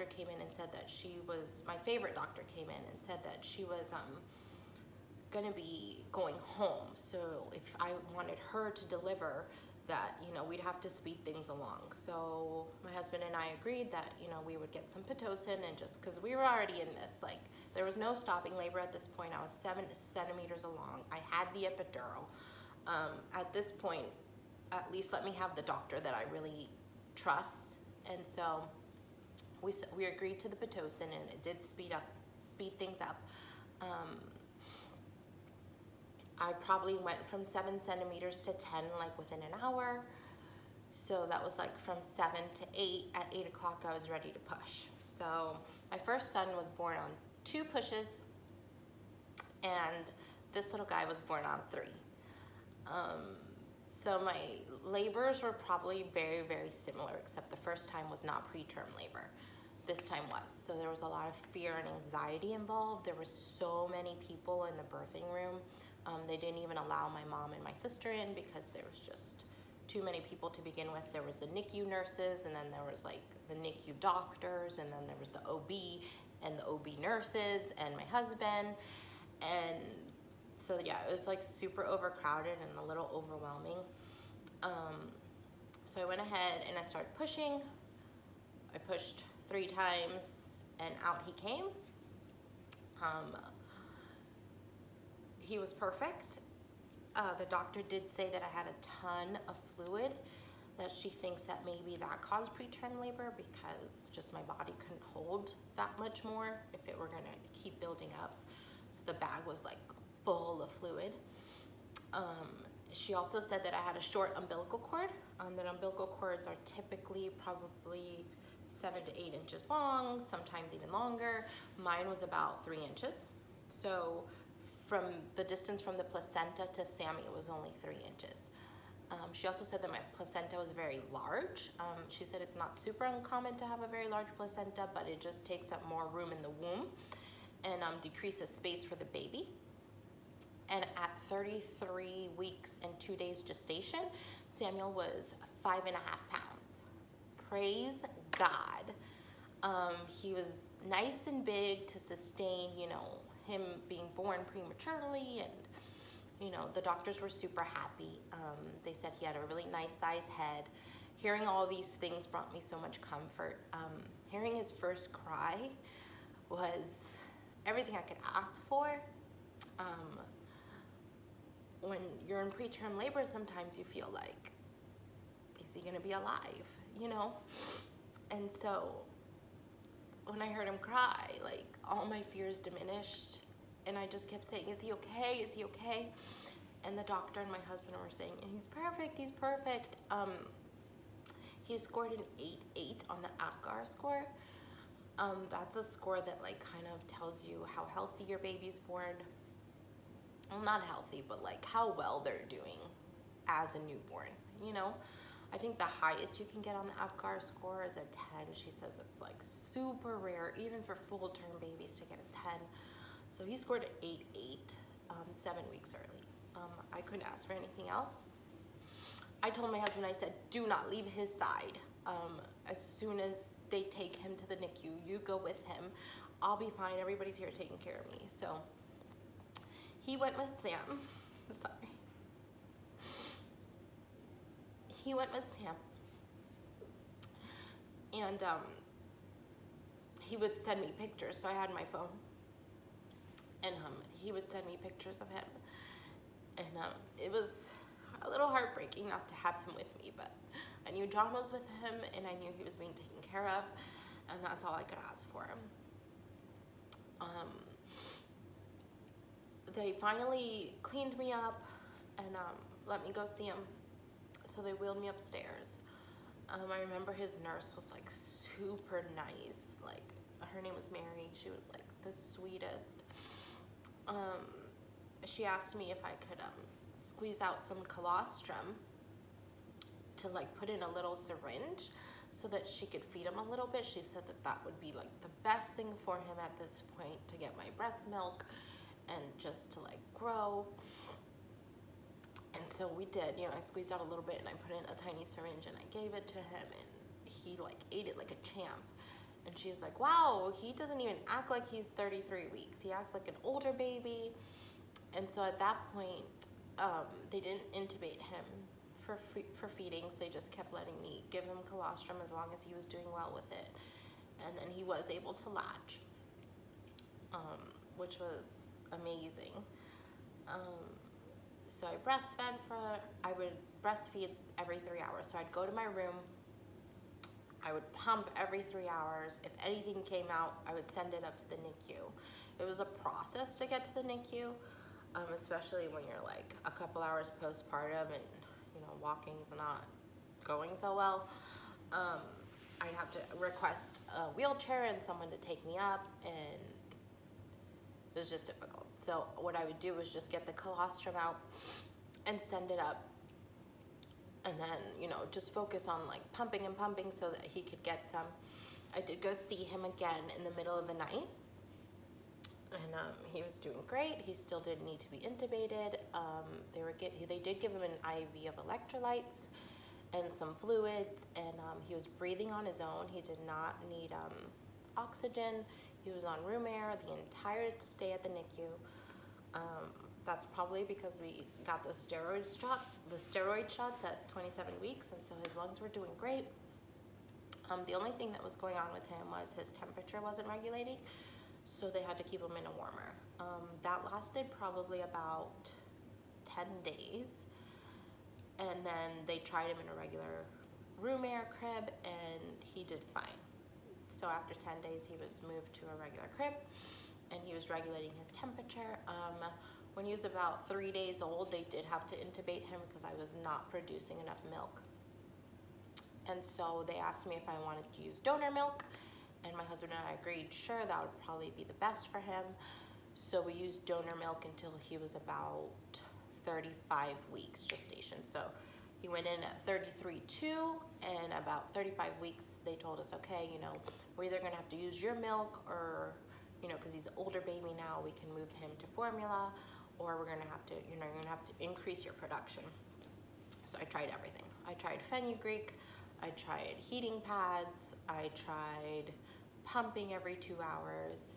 doctor came in and said that she was, my favorite doctor came in and said that she was gonna be going home. So if I wanted her to deliver, that, you know, we'd have to speed things along. So my husband and I agreed that, you know, we would get some Pitocin, and just because we were already in this, like, there was no stopping labor at this point. I was 7 centimeters along. I had the epidural. At this point, at least let me have the doctor that I really trust. And so we agreed to the Pitocin, and it did speed things up. I probably went from 7 centimeters to 10 like within an hour. So that was like from 7 to 8. At 8 o'clock I was ready to push. So my first son was born on 2 pushes, and this little guy was born on 3. So my labors were probably very, very similar, except the first time was not preterm labor. This time was. So there was a lot of fear and anxiety involved. There were so many people in the birthing room. They didn't even allow my mom and my sister in because there was just too many people to begin with. There was the NICU nurses, and then there was like the NICU doctors, and then there was the OB and the OB nurses and my husband. And so yeah, it was like super overcrowded and a little overwhelming. So I went ahead and I started pushing. I pushed 3 times and out he came. He was perfect. The doctor did say that I had a ton of fluid, that she thinks that maybe that caused preterm labor because just my body couldn't hold that much more if it were gonna keep building up. So the bag was like full of fluid. She also said that I had a short umbilical cord, that umbilical cords are typically probably 7 to 8 inches long, sometimes even longer. Mine was about 3 inches. So from the distance from the placenta to Sammy, it was only 3 inches. She also said that my placenta was very large. She said it's not super uncommon to have a very large placenta, but it just takes up more room in the womb and decreases space for the baby. And at 33 weeks and 2 days gestation, Samuel was 5.5 pounds. Praise God. He was nice and big to sustain, you know, him being born prematurely, and, you know, the doctors were super happy. They said he had a really nice size head. Hearing all these things brought me so much comfort. Hearing his first cry was everything I could ask for. When you're in preterm labor, sometimes you feel like, is he gonna be alive, you know? And so when I heard him cry, like, all my fears diminished, and I just kept saying, is he okay, is he okay? And the doctor and my husband were saying, he's perfect, he's perfect. He scored an 8.8 on the APGAR score. That's a score that like kind of tells you how healthy your baby's born. Well, not healthy, but like how well they're doing as a newborn, you know? I think the highest you can get on the APGAR score is a 10. She says it's like super rare, even for full-term babies, to get a 10. So he scored an 8.8, 7 weeks early. I couldn't ask for anything else. I told my husband, I said, do not leave his side. As soon as they take him to the NICU, you go with him. I'll be fine. Everybody's here taking care of me. So he went with Sam. Sorry. He went with Sam. And he would send me pictures. So I had my phone. And he would send me pictures of him. And it was a little heartbreaking not to have him with me, but I knew John was with him, and I knew he was being taken care of, and that's all I could ask for him. They finally cleaned me up and let me go see him. So they wheeled me upstairs. I remember his nurse was like super nice. Like, her name was Mary. She was like the sweetest. She asked me if I could squeeze out some colostrum to like put in a little syringe so that she could feed him a little bit. She said that that would be like the best thing for him at this point, to get my breast milk and just to like grow. And so we did, you know, I squeezed out a little bit and I put in a tiny syringe and I gave it to him, and he like ate it like a champ. And she's like, wow, he doesn't even act like he's 33 weeks. He acts like an older baby. And so at that point, they didn't intubate him for feedings. They just kept letting me give him colostrum as long as he was doing well with it. And then he was able to latch, which was amazing. So I would breastfeed every 3 hours. So I'd go to my room, I would pump every 3 hours. If anything came out, I would send it up to the NICU. It was a process to get to the NICU, especially when you're like a couple hours postpartum and, you know, walking's not going so well. I'd have to request a wheelchair and someone to take me up, and it was just difficult. So what I would do was just get the colostrum out and send it up, and then, you know, just focus on like pumping and pumping so that he could get some. I did go see him again in the middle of the night, and he was doing great. He still did need to be intubated. They did give him an IV of electrolytes and some fluids, and he was breathing on his own. He did not need oxygen. He was on room air the entire stay at the NICU. That's probably because we got the steroid shots at 27 weeks, and so his lungs were doing great. The only thing that was going on with him was his temperature wasn't regulating, so they had to keep him in a warmer. That lasted probably about 10 days, and then they tried him in a regular room air crib, and he did fine. So after 10 days, he was moved to a regular crib, and he was regulating his temperature. When he was about 3 days old, they did have to intubate him because I was not producing enough milk. And so they asked me if I wanted to use donor milk, and my husband and I agreed, sure, that would probably be the best for him. So we used donor milk until he was about 35 weeks gestation. So he went in at 33.2, and about 35 weeks, they told us, okay, you know, we're either gonna have to use your milk, or, you know, because he's an older baby now, we can move him to formula, or we're gonna have to, you know, you're gonna have to increase your production. So I tried everything. I tried fenugreek, I tried heating pads, I tried pumping every 2 hours.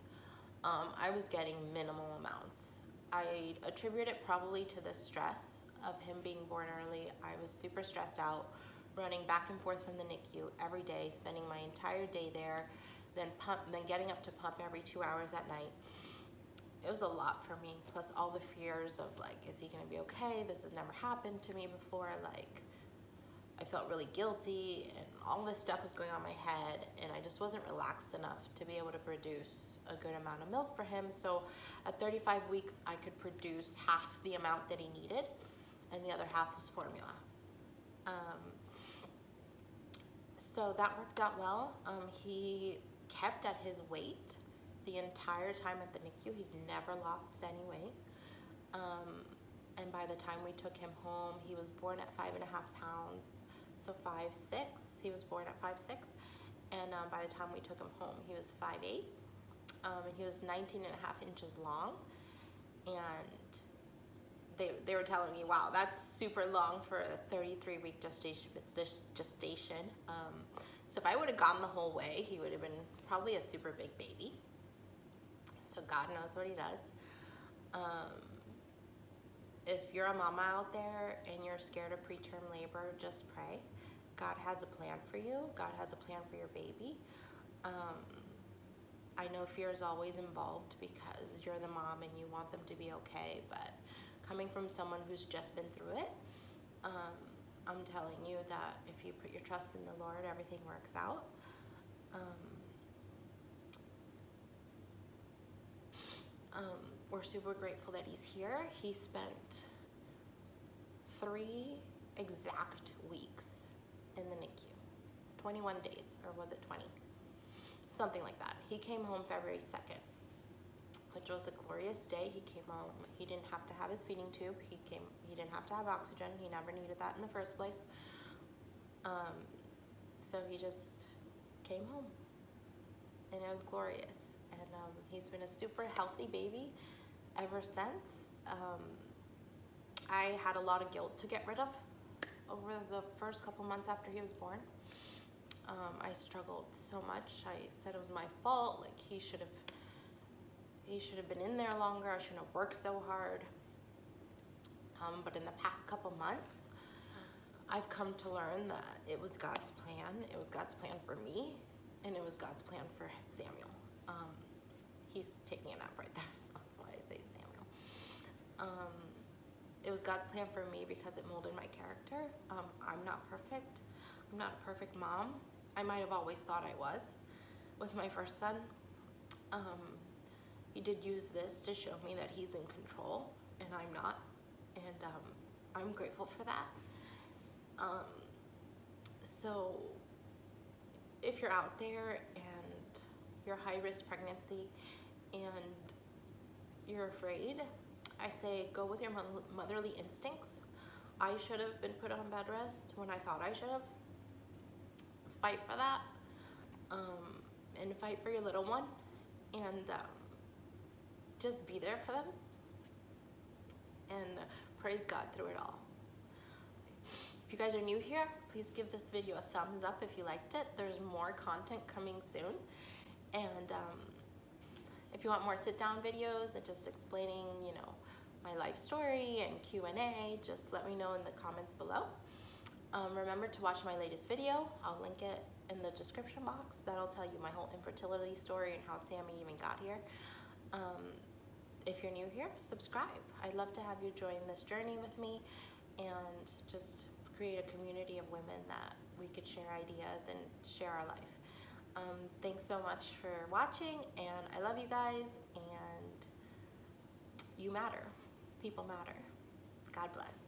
I was getting minimal amounts. I attribute it probably to the stress of him being born early. I was super stressed out, running back and forth from the NICU every day, spending my entire day there, then getting up to pump every 2 hours at night. It was a lot for me, plus all the fears of like, is he gonna be okay? This has never happened to me before. Like, I felt really guilty, and all this stuff was going on in my head, and I just wasn't relaxed enough to be able to produce a good amount of milk for him. So at 35 weeks, I could produce half the amount that he needed, and the other half was formula. So that worked out well. He kept at his weight the entire time at the NICU. He never lost any weight. And by the time we took him home, he was born at 5.5 pounds, so 5'6". He was born at 5'6", and by the time we took him home, he was 5'8", and he was 19.5 inches long. And they were telling me, wow, that's super long for a 33-week gestation. So if I would have gone the whole way, he would have been probably a super big baby. So God knows what he does. If you're a mama out there and you're scared of preterm labor, just pray. God has a plan for you. God has a plan for your baby. I know fear is always involved because you're the mom and you want them to be okay, but coming from someone who's just been through it, I'm telling you that if you put your trust in the Lord, everything works out. We're super grateful that he's here. He spent 3 exact weeks in the NICU, 21 days, or was it 20? Something like that. He came home February 2nd, which was a glorious day. He came home. He didn't have to have his feeding tube. He didn't have to have oxygen. He never needed that in the first place. So he just came home, and it was glorious. And he's been a super healthy baby ever since. I had a lot of guilt to get rid of over the first couple months after he was born. I struggled so much. I said it was my fault. Like he should have been in there longer. I shouldn't have worked so hard. But in the past couple months, I've come to learn that it was God's plan. It was God's plan for me, and it was God's plan for Samuel. He's taking a nap right there, so that's why I say Samuel. It was God's plan for me because it molded my character. I'm not perfect. I'm not a perfect mom. I might have always thought I was with my first son. He did use this to show me that he's in control and I'm not. And I'm grateful for that. So if you're out there and you're high-risk pregnancy and you're afraid, I say go with your motherly instincts. I should have been put on bed rest when I thought I should have. Fight for that, and fight for your little one, and just be there for them, and praise God through it all. If you guys are new here, please give this video a thumbs up if you liked it. There's more content coming soon, and if you want more sit-down videos and just explaining, you know, my life story and Q&A, just let me know in the comments below. Remember to watch my latest video. I'll link it in the description box. That'll tell you my whole infertility story and how Sammy even got here. If you're new here, subscribe. I'd love to have you join this journey with me and just create a community of women that we could share ideas and share our life. Thanks so much for watching, and I love you guys, and you matter. People matter. God bless.